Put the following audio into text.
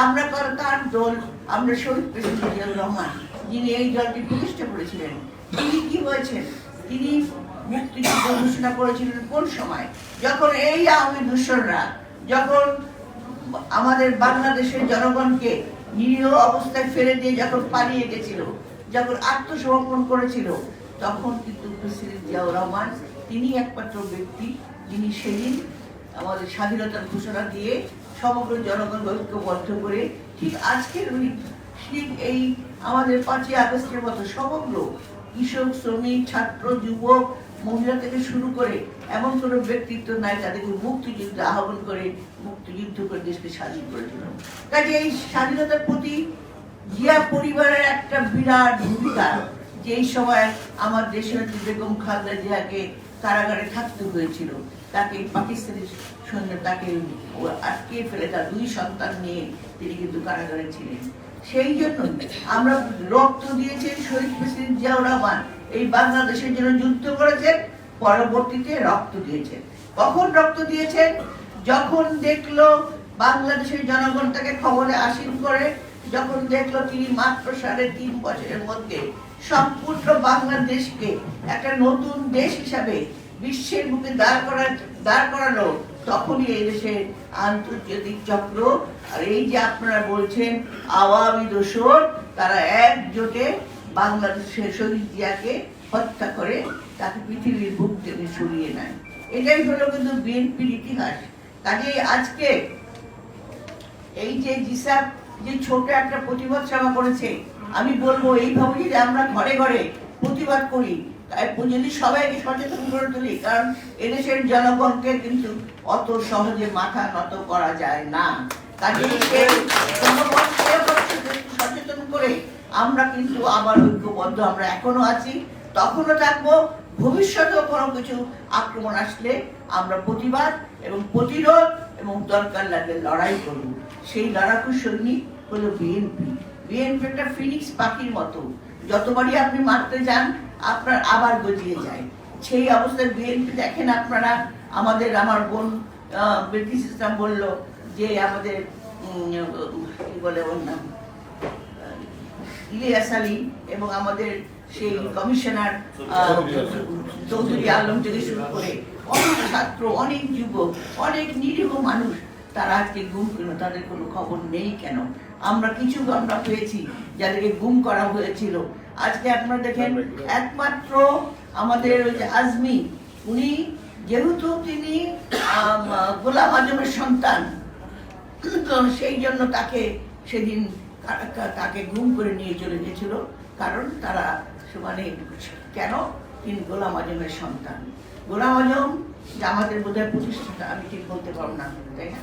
আমরা তার দল, আমরা শহীদ প্রেসিডেন্ট জিয়াউর রহমান যিনি এই দলটি প্রতিষ্ঠা করেছিলেন, তিনি কি হয়েছেন? তিনি মুক্তিযুদ্ধ ঘোষণা করেছিলেন কোন সময়? যখন এই আওয়ামী দূষণরা যখন আমাদের বাংলাদেশের জনগণকে নিরীহ অবস্থায় ফেলে দিয়ে যখন পালিয়ে গেছিল, যখন আত্মসমর্পণ করেছিল, তখন কিন্তু প্রেসিডেন্ট জিয়াউর রহমান তিনি একমাত্র ব্যক্তি যিনি সেদিন আমাদের স্বাধীনতার ঘোষণা দিয়ে সমগ্র জনগণকে ঐক্যবদ্ধ করে ঠিক আজকের ঠিক এই আমাদের 5ই আগস্টের মতো সমগ্র কৃষক, শ্রমিক, ছাত্র, যুবক, মহিলা থেকে শুরু করে এমন কোনো ব্যক্তিত্ব নাই তাদেরকে মুক্তিযুদ্ধে আহ্বান করে মুক্তিযুদ্ধ করে দেশকে স্বাধীন করেছিল। কাজে এই স্বাধীনতার প্রতি জিয়া পরিবারের একটা বিরাট ভূমিকা। যেই সময় আমার দেশের বেগম খালেদা জিয়াকে কারাগারে থাকতে হয়েছিল, তাকে পাকিস্তানি সৈন্য তাকে আটকে ফেলে তার 2 সন্তান নিয়ে তিনি কিন্তু কারাগারে ছিলেন। সেই জন্য আমরা রক্ত দিয়েছেন শহীদ প্রেসিডেন্ট জিয়াউর রহমান এই বাংলাদেশের জন্য যুদ্ধ করেছেন, পরবর্তীতে রক্ত দিয়েছেন। কখন রক্ত দিয়েছেন? যখন দেখলো বাংলাদেশের জনগণ তাকে খবরে আসীন করে, যখন দেখলো তিনি মাত্র 3.5 বছরের মধ্যে সম্পূর্ণ বাংলাদেশকে একটা নতুন দেশ হিসাবে বিশ্বের বুকে দাঁড় করালো, তখনই এই দেশের আন্তর্জাতিক চক্র আর এই যে আপনারা বলছেন আওয়ামী দোসর, তারা একজোটে বাংলাদেশের শহীদ জিয়াকে হত্যা করে তাকে পৃথিবীর বুক থেকে সরিয়ে নেয়। এটাই হলো কিন্তু বিএনপির ইতিহাস। কাজেই আজকে এই যে জিসাব যে ছোট একটা প্রতিবাদ সভা করেছে, আমি বলবো এইভাবে যদি আমরা ঘরে ঘরে প্রতিবাদ করি, যদি সবাইকে সচেতন করে তুলি, কারণ এদেশের জনগণকে কিন্তু অত সহজে মাথা নত করা যায় না। কাজে সচেতন করে আমরা কিন্তু আবার ঐক্যবদ্ধ, আমরা এখনো আছি, তখনও থাকবো, ভবিষ্যতেও কোনো কিছু আক্রমণ আসলে আমরা প্রতিবাদ এবং প্রতিরোধ এবং দরকার লাগলে লড়াই করব। সেই লড়াকু সৈনিক হলো বিএনপি। বিএনপি একটা ফিনিক্স পাখির মতো, যতবারই আপনি মারতে যান আপনার আবার গজিয়ে যায়। সেই অবস্থায় বিএনপি দেখেন আপনারা, আমার বোন ব্রিটিশ ইসলাম বললো যে আমাদের কি বলে ওর নাম ইলিয়াস আলী এবং আমাদের সেই কমিশনার চৌধুরী আলম থেকে শুরু করে অনেক ছাত্র, অনেক যুবক, অনেক নিরীহ মানুষ তারা আজকে গুম কেন, তাদের কোনো খবর নেই কেন? আমরা পেয়েছি যাদেরকে গুম করা হয়েছিল। আজকে আপনারা দেখেন একমাত্র আমাদের ওই যে আজমি, উনি যেহেতু তিনি গোলাম আজমের সন্তান, সেই জন্য তাকে সেদিন তাকে গুম করে নিয়ে চলে গেছিল, কারণ তারা মানে কেন তিনি গোলাম আজমের সন্তান। গোলাম আজম যে আমাদের বোধহয় প্রতিষ্ঠাতা, আমি ঠিক বলতে পারব না, তাই না?